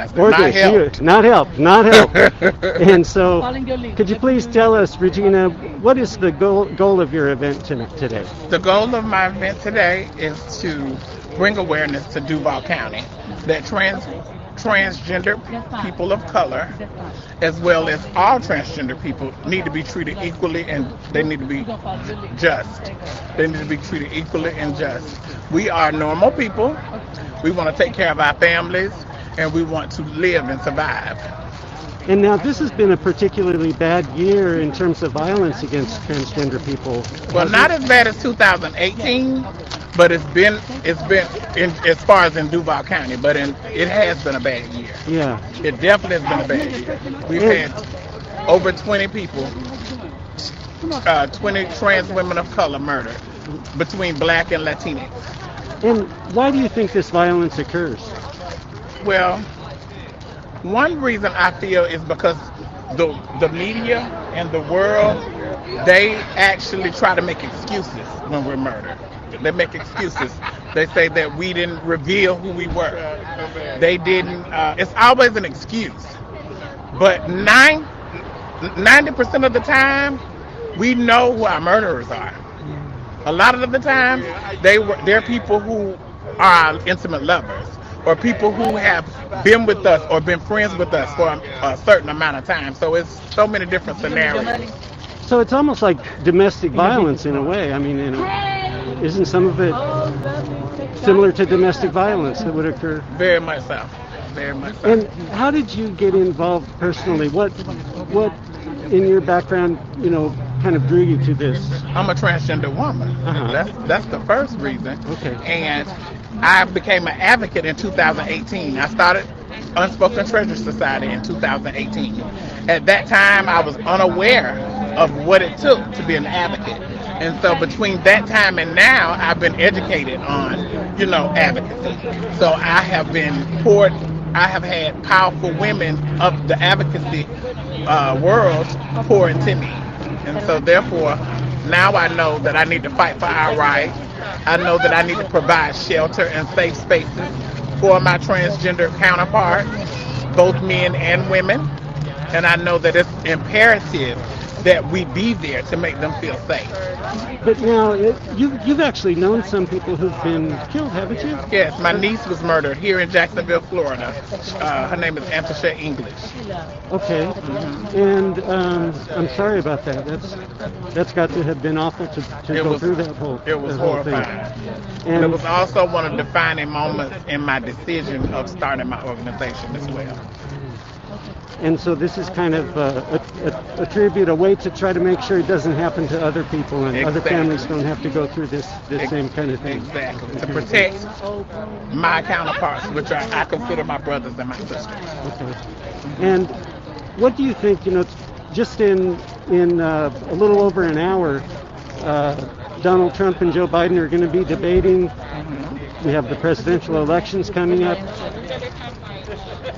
organized, Or not this, you, helped. not help, not help. And so, could you please tell us, Regina, what is the goal of your event today? The goal of my event today is to bring awareness to Duval County that transgender people of color, as well as all transgender people, need to be treated equally, and they need to be just. They need to be treated equally and just. We are normal people. We want to take care of our families, and we want to live and survive. And now this has been a particularly bad year in terms of violence against transgender people. Well, Has not it? as bad as 2018, but it's been as far as in Duval County, but it has been a bad year. Yeah. It definitely has been a bad year. We've And, had over 20 people, 20 trans women of color murdered between black and Latinx. and why do you think this violence occurs? Well, one reason I feel is because the media and the world, they actually try to make excuses when we're murdered. They make excuses. They say that we didn't reveal who we were. They didn't. It's always an excuse. But 90% of the time, we know who our murderers are. A lot of the time, they're people who are our intimate lovers, or people who have been with us or been friends with us for a certain amount of time. So it's so many different scenarios. So it's almost like domestic violence in a way. I mean, isn't some of it similar to domestic violence that would occur? Very much so. Very much so. And how did you get involved personally? What in your background, kind of drew you to this? I'm a transgender woman. Uh-huh. That's the first reason. Okay. And I became an advocate in 2018. I started Unspoken Treasure Society in 2018. At that time, I was unaware of what it took to be an advocate. And so between that time and now, I've been educated on, advocacy. So I have had powerful women of the advocacy world pour into me. And so therefore, now I know that I need to fight for our rights. I know that I need to provide shelter and safe spaces for my transgender counterparts, both men and women. And I know that it's imperative that we be there to make them feel safe. But now, you've actually known some people who've been killed, haven't you? Yes, my niece was murdered here in Jacksonville, Florida. Her name is Antisha English. Okay. And I'm sorry about that. That's got to have been awful to go through that whole. It was that whole thing. horrifying. And It was also one of the defining moments in my decision of starting my organization as well. And so this is kind of a tribute, a way to try to make sure it doesn't happen to other people and other Exactly. families don't have to go through this same kind of thing. Exactly. To protect my counterparts, which I consider my brothers and my sisters. Okay. And what do you think? Just in a little over an hour, Donald Trump and Joe Biden are going to be debating. We have the presidential elections coming up.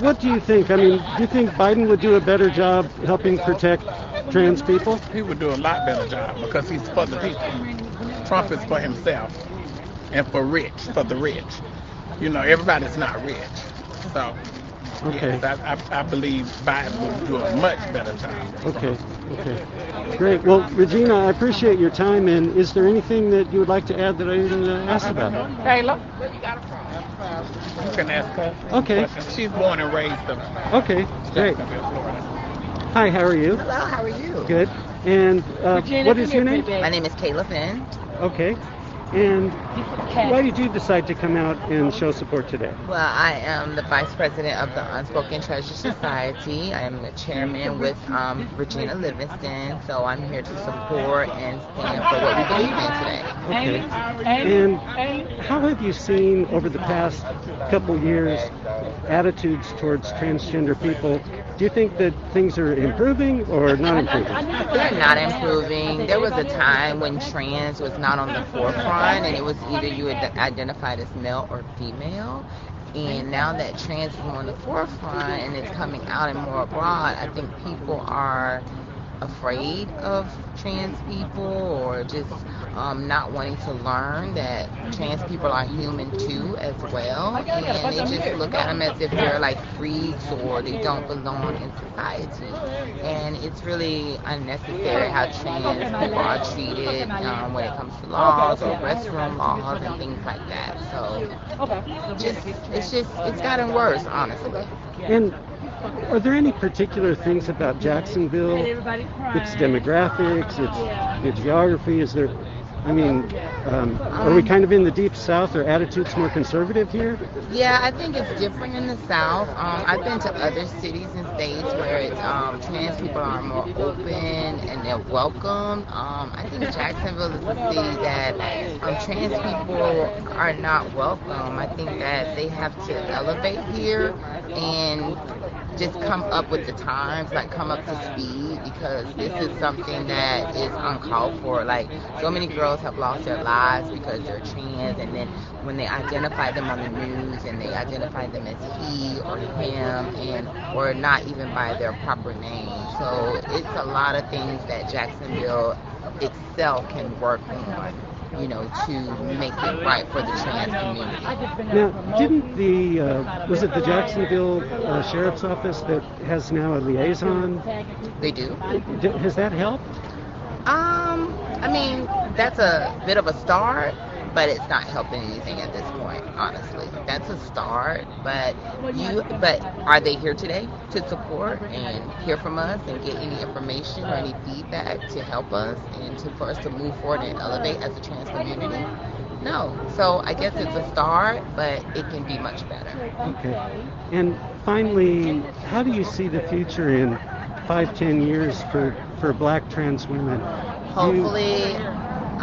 What do you think? I mean, do you think Biden would do a better job helping protect trans people? He would do a lot better job because he's for the people. Trump is for himself and for the rich. Everybody's not rich. So, Okay. yes, I believe Biden would do a much better job. Okay. Great. Well, Regina, I appreciate your time. And is there anything that you would like to add that I didn't ask about? Kayla, you can ask her. Okay. Questions. She's born and raised in Okay. Great. Jacksonville, Florida. Hi. How are you? Hello, how are you? Good. And what is your name? My name is Kayla Finn. Okay. And why did you decide to come out and show support today? Well, I am the vice president of the Unspoken Treasure Society. I am the chairman with Regina Livington, so I'm here to support and stand for what we believe in today. Okay. And how have you seen over the past couple years attitudes towards transgender people? Do you think that things are improving or not improving? They're not improving. There was a time when trans was not on the forefront, and it was either you identified as male or female. And now that trans is more on the forefront and it's coming out and more abroad, I think people are afraid of trans people, or just not wanting to learn that trans people are human too as well, and they just look at them as if they're like freaks or they don't belong in society. And it's really unnecessary how trans people are treated when it comes to laws or restroom laws and things like that. So it's gotten worse, honestly. And are there any particular things about Jacksonville, its demographics, its geography? Is there, I mean, are we kind of in the deep South? Are attitudes more conservative here? Yeah, I think it's different in the South. I've been to other cities and states where it's, trans people are more open and they're welcomed. I think Jacksonville is a city that trans people are not welcome. I think that they have to elevate here and just come up with the times, like come up to speed, because this is something that is uncalled for. Like, so many girls have lost their lives because they're trans, and then when they identify them on the news and they identify them as he or him, and or not even by their proper name. So it's a lot of things that Jacksonville itself can work on, you know, to make it right for the trans community. Now, didn't was it the Jacksonville Sheriff's Office that has now a liaison? They do. Has that helped? I mean, that's a bit of a start, but it's not helping anything at this point, honestly. That's a start, but are they here today to support and hear from us and get any information or any feedback to help us and for us to move forward and elevate as a trans community? No. So I guess it's a start, but it can be much better. Okay. And finally, how do you see the future in 5-10 years for black trans women? Hopefully,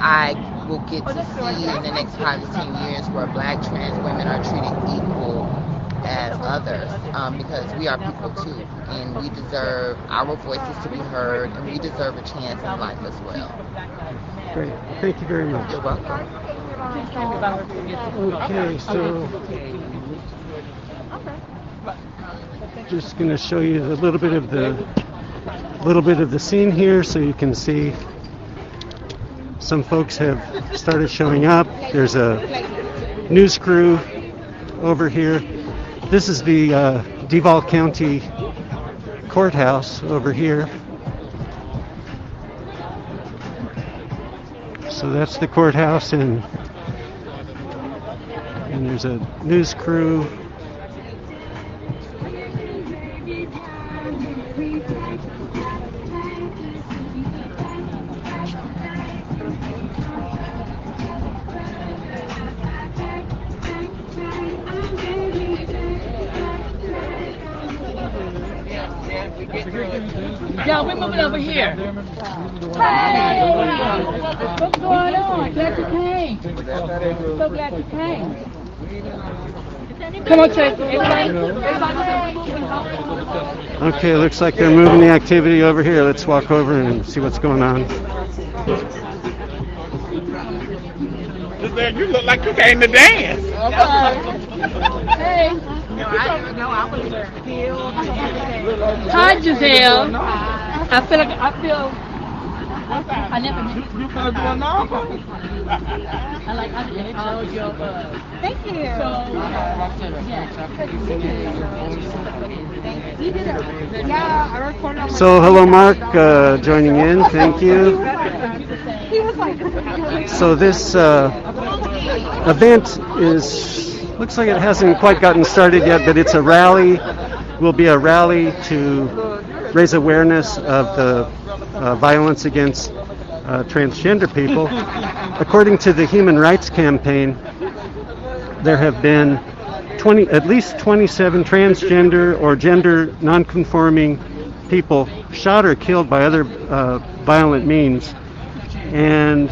I will get to see in the next 5 to 10 years where black trans women are treated equal as others, because we are people too, and we deserve our voices to be heard, and we deserve a chance in life as well. Great. Thank you very much. You're welcome. Okay, so just going to show you a little bit of the scene here, so you can see some folks have started showing up. There's a news crew over here. This is the Duval County Courthouse over here. So that's the courthouse, and there's a news crew. Yeah, we're moving over here. Hey! What's going on? Glad you came. So glad you came. Come on, Chase. Okay, looks like they're moving the activity over here. Let's walk over and see what's going on. You look like you came to dance. Hey. Hi, Giselle. I never knew. You gonna do a novel? Thank you. So hello, Mark, joining in. Thank you. So this event looks like it hasn't quite gotten started yet, but it's a rally. Will be a rally to raise awareness of the violence against transgender people. According to the Human Rights Campaign, there have been at least 27 transgender or gender nonconforming people shot or killed by other violent means. And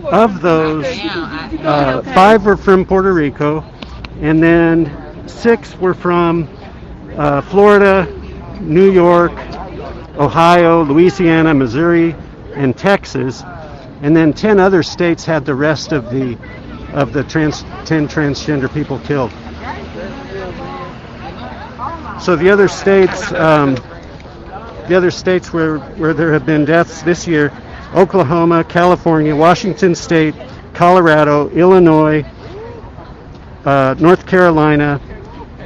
of those, 5 were from Puerto Rico, and then 6 were from Florida, New York, Ohio, Louisiana, Missouri, and Texas. And then 10 other states had the rest of the 10 transgender people killed. So the other states the other states where there have been deaths this year: Oklahoma, California, Washington State, Colorado, Illinois, North Carolina,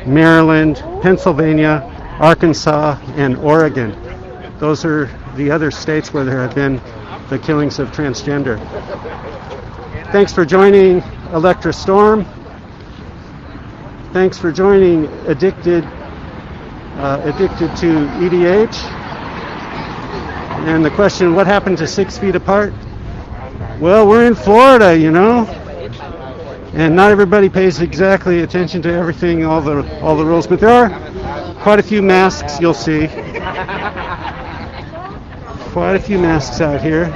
Maryland, Pennsylvania, Arkansas, and Oregon. Those are the other states where there have been the killings of transgender. Thanks for joining Electra Storm. Thanks for joining Addicted to EDH. And the question, what happened to 6 feet apart? Well, we're in Florida, you know, and not everybody pays exactly attention to everything, all the rules, but there are quite a few masks you'll see. Quite a few masks out here.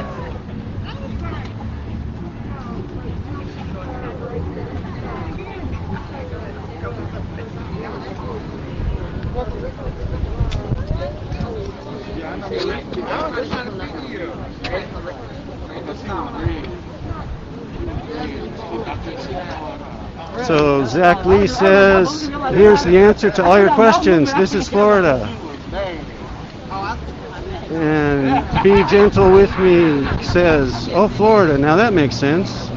So Zach Lee says, here's the answer to all your questions. This is Florida. And Be Gentle With Me says, oh, Florida. Now that makes sense.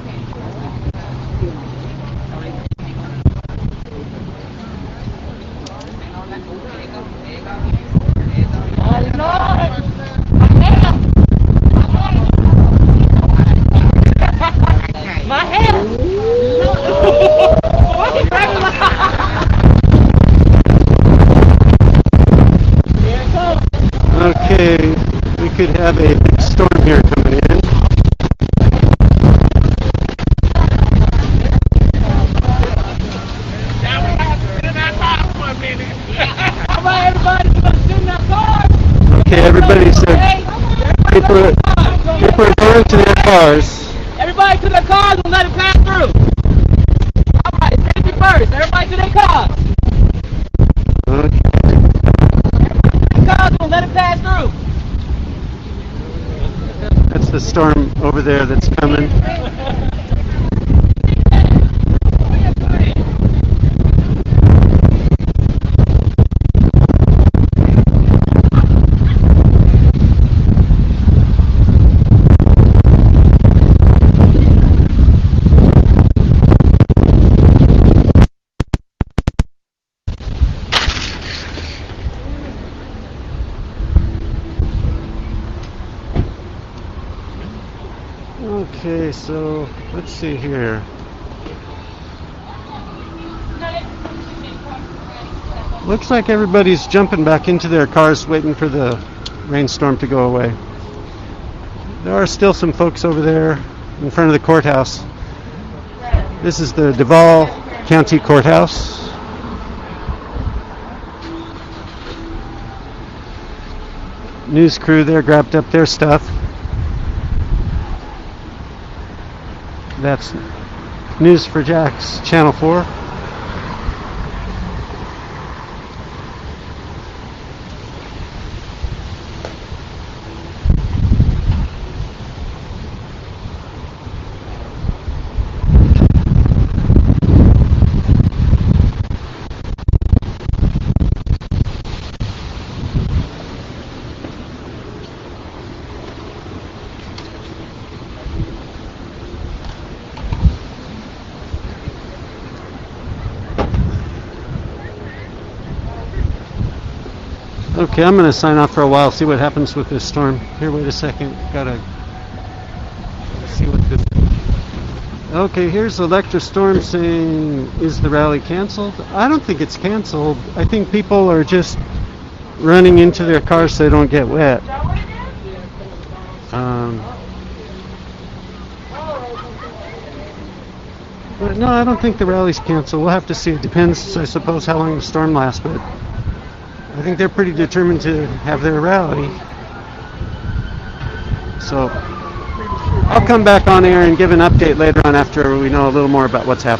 Okay, we could have a big storm here coming in. Now we have to sit in our cars for a minute. All right, everybody, we're gonna sit in our cars. Okay, everybody said people are going to their cars. Everybody to their cars and let it pass through. All right, safety first. Everybody to their cars. Okay. Cars and let it pass through. That's the storm over there that's coming. Okay, so let's see here. Looks like everybody's jumping back into their cars waiting for the rainstorm to go away. There are still some folks over there in front of the courthouse. This is the Duval County Courthouse. News crew there grabbed up their stuff. That's News for Jack's Channel 4. Okay, I'm going to sign off for a while, see what happens with this storm. Here, wait a second. Gotta see what this... Okay, here's Electra Storm saying, is the rally canceled? I don't think it's canceled. I think people are just running into their cars so they don't get wet. But no, I don't think the rally's canceled. We'll have to see. It depends, I suppose, how long the storm lasts, but I think they're pretty determined to have their rally. So I'll come back on air and give an update later on after we know a little more about what's happening.